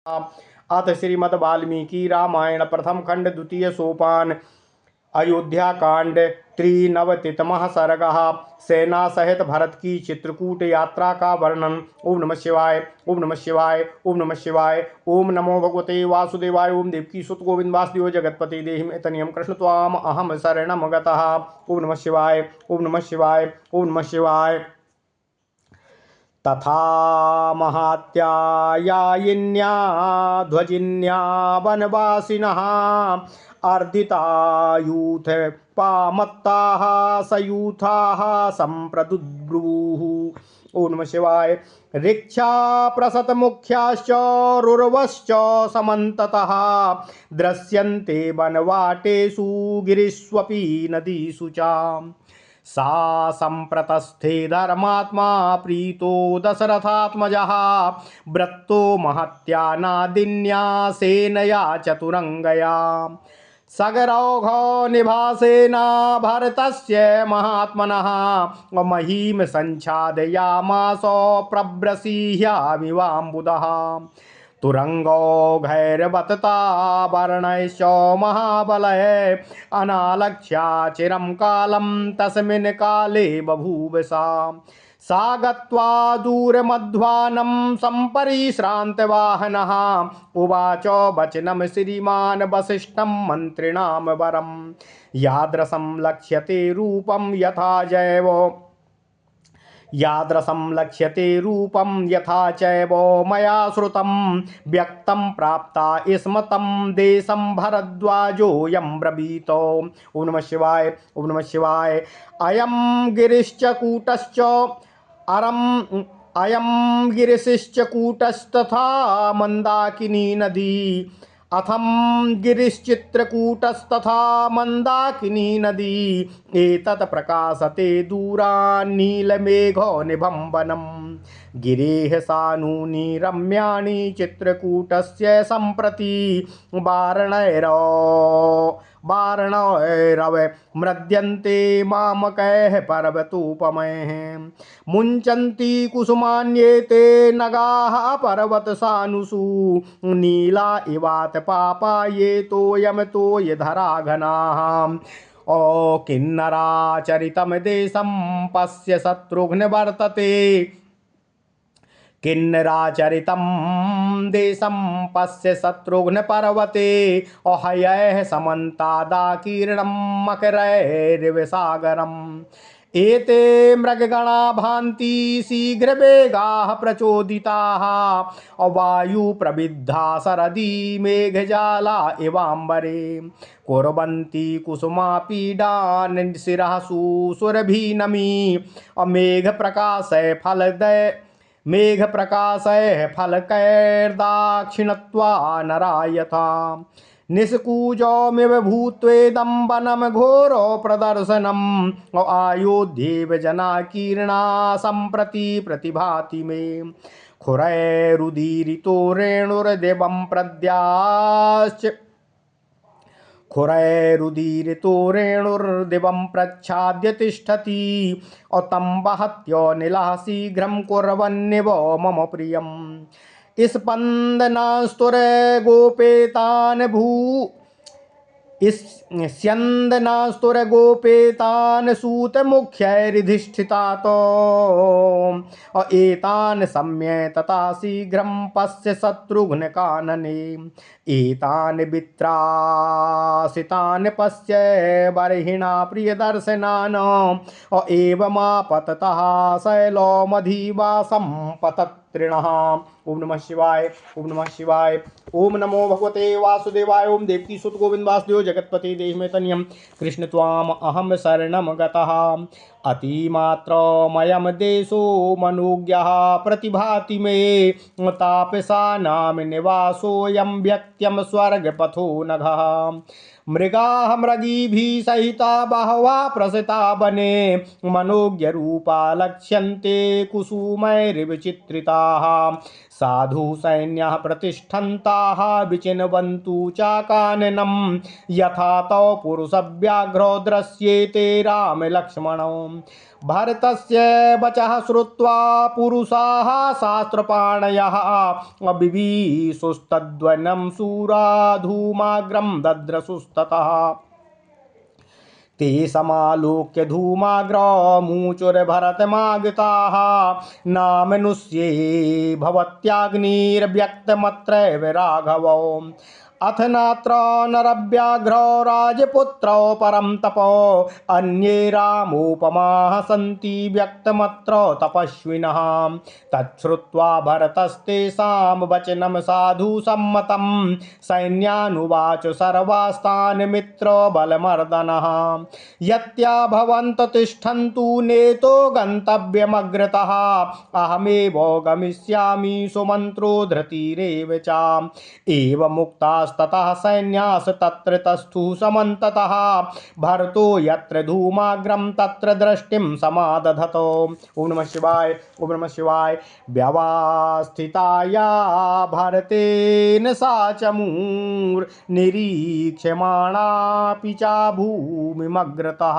अथ श्रीमद् वाल्मीकि रामायण प्रथम खंड द्वितीय सोपान अयोध्या कांड 93तमः सर्गः सेना सहित भरत की चित्रकूट यात्रा का वर्णन। ओम नमः शिवाय ओम नमः शिवाय ओम नमः शिवाय। ओम नमो भगवते वासुदेवाय। ओम देवकी सुत गोविंद वासुदेव जगतपति देहिं तनियम कृष्ण त्वाम अहम शरणम गतः। ओम नमः शिवाय ओम नमः शिवाय ओम नमः शिवाय। तथा महात्यायिन्या ध्वजिन्या वनवासिनः अर्दितायूथ पामत्ताः सयूथाः संप्रदुद्ब्रूः। ओम नमः शिवाय। ऋक्षा प्रसत मुख्याश्च रुर्वश्च समन्ततः दृश्यन्ते वनवाटेषु गिरिष्वपि नदीषु च। सा संप्रतस्थे धर्मात्मा प्रीतो दशरथात्मजः व्रतो महत्या नादिन्या सेनया चतुरंगया। सगरौघो निभासेना भरतस्य महात्मनः महीम संच्छादयामासो प्रव्रसीह्यामिवाम्बुदः। तुरंगो घैर्वतता वर्णैश्च महाबलय अनालक्ष्या चिरं कालं तस्मिन् काले बभूव सा गत्वा दूरमध्वानं सम्परिश्रान्तवाहनः उवाच वचनं श्रीमान् वसिष्ठं मन्त्रिणां वरं यादृशं लक्ष्यते रूपं यथा चैव मया श्रुतं व्यक्तं प्राप्ता स्मतं देशं भरद्वाजोऽयं ब्रवीत। ओम नमः शिवाय ओम नमः शिवाय। अयं गिरिश्च कूटश्च अयं गिरिशिश्च कूटस्तथा मन्दाकिनी नदी अथम गिरिश्चित्रकूटस्तथा मन्दाकिनी नदी एतत् प्रकाशते दूरान्नीलमेघो निभं वनं। गिरेः सानूनि रम्याणि चित्रकूटस्य सम्प्रति वारणैरव मृद्यन्ते मामकैः पर्वतोपमैः। मुञ्चन्ति कुसुमान्येते नगाः पर्वतसानुषु नीला इवात पापा ये तोयम तोयधरा घनाः। ओ किन्नराचरितं देशं पश्य शत्रुघ्न वर्तते किन्नराचरितं देशं पश्य शत्रुघ्न पर्वते अहयैः समन्तादाकीर्णं मकरैर्विसागरम्। एते मृगगणा भान्ति शीघ्रवेगाः प्रचोदिताः वायुप्रविद्धा शरदी मेघजाला इवाम्बरे कुर्वन्ति कुसुमापीडान् शिरःसु सुरभिनमी मेघप्रकाशैः फलकैर्दाक्षिणत्वा नरा यथा निष्कूजमिव भूत्वेदं वनं घोरो प्रदर्शनम् अयोध्येव जनाकीर्णा सम्प्रति प्रतिभाति मे। खुरैरुदीरितो रेणुर्देवं प्रच्छाद्य तिष्ठति तं वहत्यो निलः शीघ्रं कुर्वन्निव मम प्रियम्। स्यन्दनास्तुरगोपेतान् सूतमुख्यैर्धिष्ठितातो एतान् सम्य तथा शीघ्रं पश्य शत्रुघ्नकानने। एतान् वित्रासितान् पश्य बर्हिणा प्रियदर्शनान् एवमापततः शैलोमधिवासं पतत्रिणः। ओम नमः शिवाय ओम नमः शिवाय। ओम नमो भगवते वासुदेवाय। ओम देवकी सुत गोविंद वासुदेव जगतपति देहिं तनियं कृष्ण त्वाम अहम शरणम गतः। अतिमात्रमयं देशो मनोज्ञः प्रतिभाति मे तापसानां निवासोऽयं व्यक्त्यं स्वर्गपथो नघः। मृगाः मृगीभिः सहिता बहवा प्रसिता वने मनोज्ञरूपा लक्ष्यन्ते कुसुमैर्विचित्रिताः। साधु सैन्यः प्रतिष्ठन्ताः विचिन्वन्तु चाकाननं यथा तौ पुरुषव्याघ्रो दृश्येते रामलक्ष्मणौ। भरतस्य वचः श्रुत्वा पुरुषाः शास्त्रपाणयः बिभीषुस्तद्वनं शूरा धूमाग्रं दद्रशुस्ततः ते समालोक्य धूमाग्रमुचुर्भरतमागताः नामनुष्ये भवत्याग्निर्व्यक्तमत्रैव राघवौ अथ नात्र नरव्याघ्रो राजपुत्रौ परं तपो अन्ये रामोपमाः सन्ति व्यक्तमत्र तपस्विनः तच्छ्रुत्वा भरतस्तेषां वचनं साधु सम्मतं सैन्यानुवाच सर्वास्तान् मित्रबलमर्दनः यत्या भवन्त तिष्ठन्तु नेतो गन्तव्यमग्रतः अहमेव गमिष्यामि सुमन्त्रो धृतिरेव च एवमुक्तास्ततः सैन्यास तत्र तस्थु समन्ततः भरतो यत्र धूमाग्रं तत्र दृष्टिं समादधतो। ओम नमः शिवाय ओम नमः शिवाय। व्यवस्थिताया भारतेन सा चमूर्निरीक्ष्यमाणापि च भूमिमग्रतः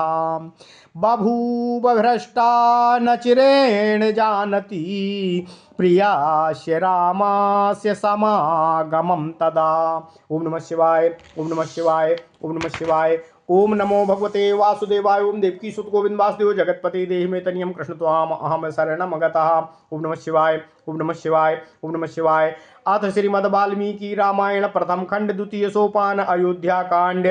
बभूव भ्रष्टा न चिरेण जानति प्रियास्य रामास्य समागमं तदा। ओम नमः शिवाय ओम नमः शिवाय ओम नमः शिवाय। ओम नमो भगवते वासुदेवाय। ओम देवकी सुत गोविंद वासुदेव जगतपति देहि मे तनियम कृष्ण त्वाम अहम शरणम गतः। ओम नमः शिवाय ओम नमः शिवाय ओम नमः शिवाय। अथ श्रीमद् वाल्मीकि रामायण प्रथम खंड द्वितीय सोपान अयोध्या कांड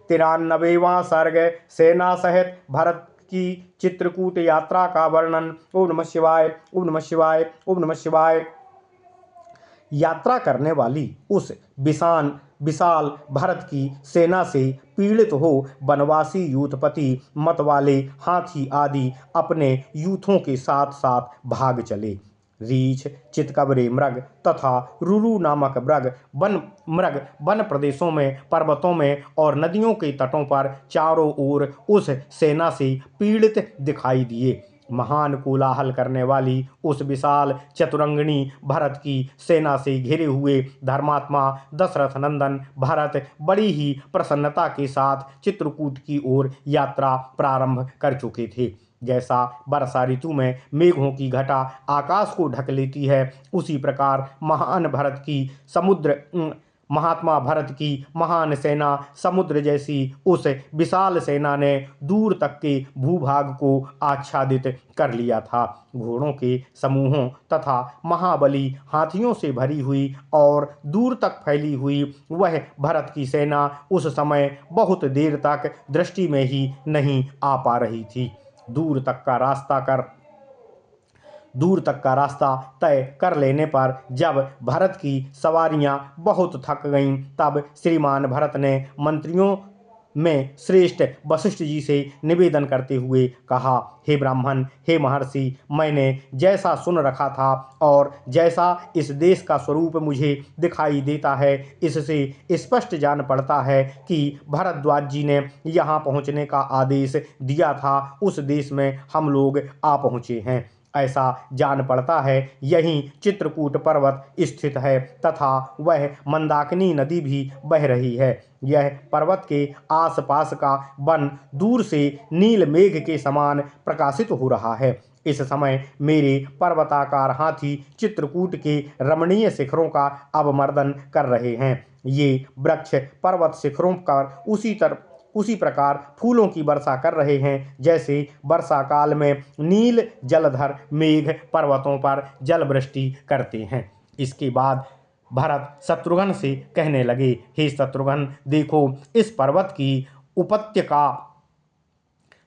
93वां सर्ग सेना सहित भरत की चित्रकूट यात्रा का वर्णन। ओम नमः शिवाय ओम नमः शिवाय ओम नमः शिवाय। यात्रा करने वाली उस विशाल भरत की सेना से पीड़ित हो वनवासी यूथपति मतवाले हाथी आदि अपने यूथों के साथ साथ भाग चले। रीछ चितकबरे मृग तथा रुरु नामक मृग वन प्रदेशों में पर्वतों में और नदियों के तटों पर चारों ओर उस सेना से पीड़ित दिखाई दिए। महान कोलाहल करने वाली उस विशाल चतुरंगिणी भरत की सेना से घिरे हुए धर्मात्मा दशरथ नंदन भरत बड़ी ही प्रसन्नता के साथ चित्रकूट की ओर यात्रा प्रारंभ कर चुके थे। जैसा वर्षा ऋतु में मेघों की घटा आकाश को ढक लेती है, उसी प्रकार महात्मा भरत की महान सेना समुद्र जैसी उस विशाल सेना ने दूर तक के भूभाग को आच्छादित कर लिया था। घोड़ों के समूहों तथा महाबली हाथियों से भरी हुई और दूर तक फैली हुई वह भरत की सेना उस समय बहुत देर तक दृष्टि में ही नहीं आ पा रही थी। दूर तक का रास्ता तय कर लेने पर जब भरत की सवारियां बहुत थक गईं, तब श्रीमान भरत ने मंत्रियों में श्रेष्ठ वशिष्ठ जी से निवेदन करते हुए कहा, हे ब्राह्मण, हे महर्षि, मैंने जैसा सुन रखा था और जैसा इस देश का स्वरूप मुझे दिखाई देता है, इससे स्पष्ट जान पड़ता है कि भरद्वाज जी ने यहाँ पहुँचने का आदेश दिया था, उस देश में हम लोग आ पहुँचे हैं। ऐसा जान पड़ता है यहीं चित्रकूट पर्वत स्थित है तथा वह मंदाकिनी नदी भी बह रही है। यह पर्वत के आसपास का वन दूर से नील मेघ के समान प्रकाशित हो रहा है। इस समय मेरे पर्वताकार हाथी चित्रकूट के रमणीय शिखरों का अवमर्दन कर रहे हैं। ये वृक्ष पर्वत शिखरों पर उसी प्रकार फूलों की वर्षा कर रहे हैं जैसे वर्षा काल में नील जलधर मेघ पर्वतों पर जल वृष्टि करते हैं। इसके बाद भरत शत्रुघ्न से कहने लगे, हे शत्रुघ्न, देखो, इस पर्वत की उपत्यका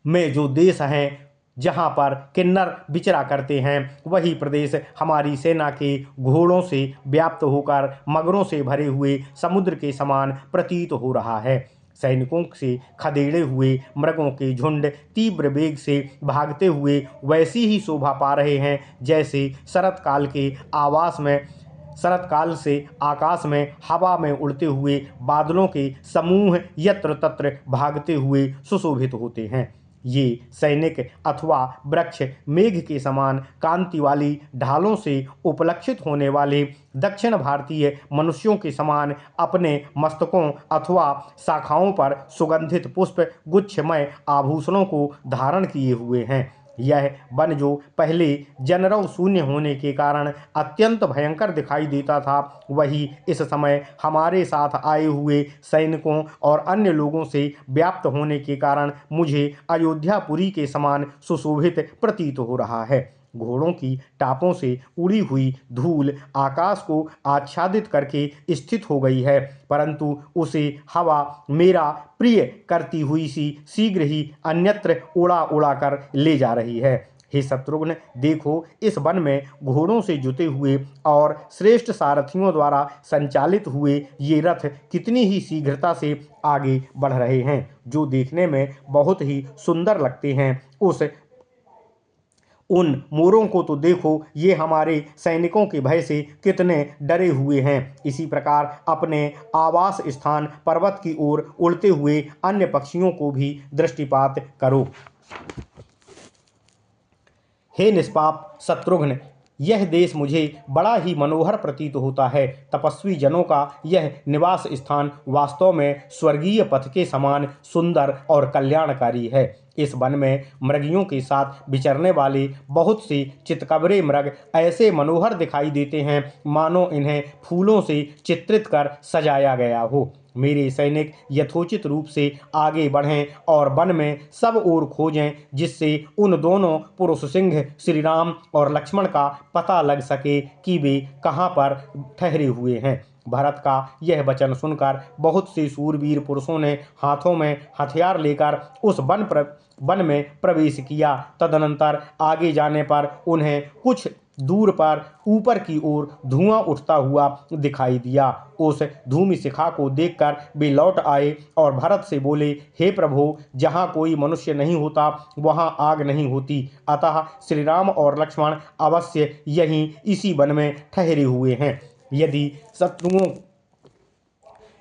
में जो देश हैं जहाँ पर किन्नर विचरा करते हैं, वही प्रदेश हमारी सेना के घोड़ों से व्याप्त होकर मगरों से भरे हुए समुद्र के समान प्रतीत हो रहा है। सैनिकों से खदेड़े हुए मृगों के झुंड तीव्र वेग से भागते हुए वैसी ही शोभा पा रहे हैं जैसे शरतकाल से आकाश में हवा में उड़ते हुए बादलों के समूह यत्र तत्र भागते हुए सुशोभित होते हैं। ये सैनिक अथवा वृक्ष मेघ के समान कांति वाली ढालों से उपलक्षित होने वाले दक्षिण भारतीय मनुष्यों के समान अपने मस्तकों अथवा शाखाओं पर सुगंधित पुष्प गुच्छमय आभूषणों को धारण किए हुए हैं। यह वन जो पहले जनरव शून्य होने के कारण अत्यंत भयंकर दिखाई देता था, वही इस समय हमारे साथ आए हुए सैनिकों और अन्य लोगों से व्याप्त होने के कारण मुझे अयोध्यापुरी के समान सुशोभित प्रतीत हो रहा है। घोड़ों की टापों से उड़ी हुई धूल आकाश को आच्छादित करके स्थित हो गई है, परंतु उसे हवा मेरा प्रिय करती हुई सी शीघ्र ही अन्यत्र उड़ा उड़ा कर ले जा रही है। हे शत्रुघ्न, देखो इस वन में घोड़ों से जुते हुए और श्रेष्ठ सारथियों द्वारा संचालित हुए ये रथ कितनी ही शीघ्रता से आगे बढ़ रहे हैं, जो देखने में बहुत ही सुंदर लगते हैं। उन मोरों को तो देखो, ये हमारे सैनिकों के भय से कितने डरे हुए हैं। इसी प्रकार अपने आवास स्थान पर्वत की ओर उड़ते हुए अन्य पक्षियों को भी दृष्टिपात करो। हे निष्पाप शत्रुघ्न, यह देश मुझे बड़ा ही मनोहर प्रतीत होता है। तपस्वी जनों का यह निवास स्थान वास्तव में स्वर्गीय पथ के समान सुंदर और कल्याणकारी है। इस वन में मृगियों के साथ विचरने वाले बहुत से चितकबरे मृग ऐसे मनोहर दिखाई देते हैं, मानो इन्हें फूलों से चित्रित कर सजाया गया हो। मेरे सैनिक यथोचित रूप से आगे बढ़ें और वन में सब ओर खोजें, जिससे उन दोनों पुरुष सिंह श्री राम और लक्ष्मण का पता लग सके कि वे कहाँ पर ठहरे हुए हैं। भरत का यह वचन सुनकर बहुत से शूरवीर पुरुषों ने हाथों में हथियार लेकर उस वन में प्रवेश किया। तदनंतर आगे जाने पर उन्हें कुछ दूर पर ऊपर की ओर धुआं उठता हुआ दिखाई दिया। उस धूमि शिखा को देखकर वे लौट आए और भरत से बोले, हे प्रभु, जहाँ कोई मनुष्य नहीं होता वहाँ आग नहीं होती, अतः श्री राम और लक्ष्मण अवश्य यहीं इसी वन में ठहरे हुए हैं।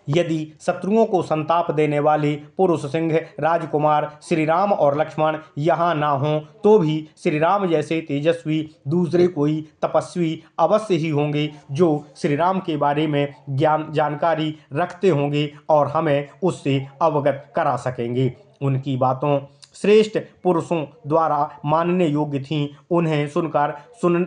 यदि शत्रुओं को संताप देने वाले पुरुष सिंह राजकुमार श्री राम और लक्ष्मण यहाँ ना हों, तो भी श्री राम जैसे तेजस्वी दूसरे कोई तपस्वी अवश्य ही होंगे, जो श्री राम के बारे में जानकारी रखते होंगे और हमें उससे अवगत करा सकेंगे। उनकी बातों श्रेष्ठ पुरुषों द्वारा मानने योग्य थीं। उन्हें सुनकर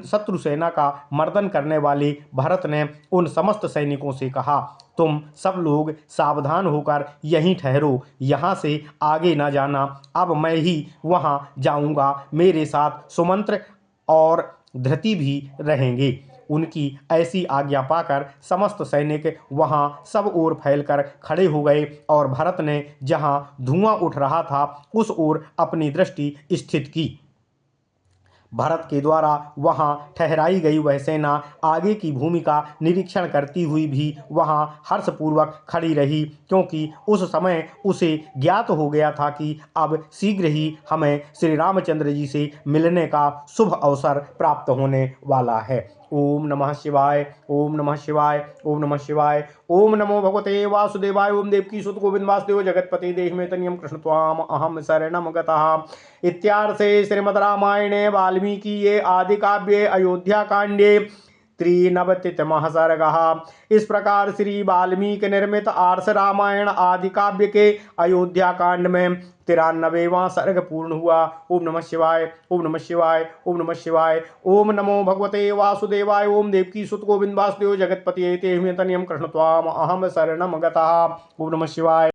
शत्रु सेना का मर्दन करने वाले भरत ने उन समस्त सैनिकों से कहा, तुम सब लोग सावधान होकर यहीं ठहरो, यहाँ से आगे न जाना। अब मैं ही वहाँ जाऊँगा, मेरे साथ सुमंत्र और धृति भी रहेंगे। उनकी ऐसी आज्ञा पाकर समस्त सैनिक वहाँ सब ओर फैलकर खड़े हो गए और भरत ने जहाँ धुआं उठ रहा था उस ओर अपनी दृष्टि स्थित की। भरत के द्वारा वहां ठहराई गई वह सेना आगे की भूमि का निरीक्षण करती हुई भी वहां हर्षपूर्वक खड़ी रही, क्योंकि उस समय उसे ज्ञात हो गया था कि अब शीघ्र ही हमें श्री रामचंद्र जी से मिलने का शुभ अवसर प्राप्त होने वाला है। ओम नमः शिवाय, ओम नमः शिवाय, ओम नमः शिवाय। ओम नमो भगवते वासुदेवाय। ओम देवकी सुत गोविंद वासुदेव जगतपति देहमे तनियम कृष्ण त्वाम अहम शरणम गतः। इत्यार्थे श्रीमद् रामायणे वाल्मीकिये आदि काव्ये अयोध्या कांडे 93वां सर्गः। इस प्रकार श्री वाल्मीकि निर्मित आर्ष रामायण आदि काव्य के अयोध्या कांड में 93वां सर्ग पूर्ण हुआ। ओम नमः शिवाय, ओम नमः शिवाय, ओम नमः शिवाय। ओम नमो भगवते वासुदेवाय। ओम देवकी सुत गोविंद वासुदेव जगतपति तेहमे तनियम कृष्ण त्वाम अहम शरणम गतः। ओम नमः शिवाय।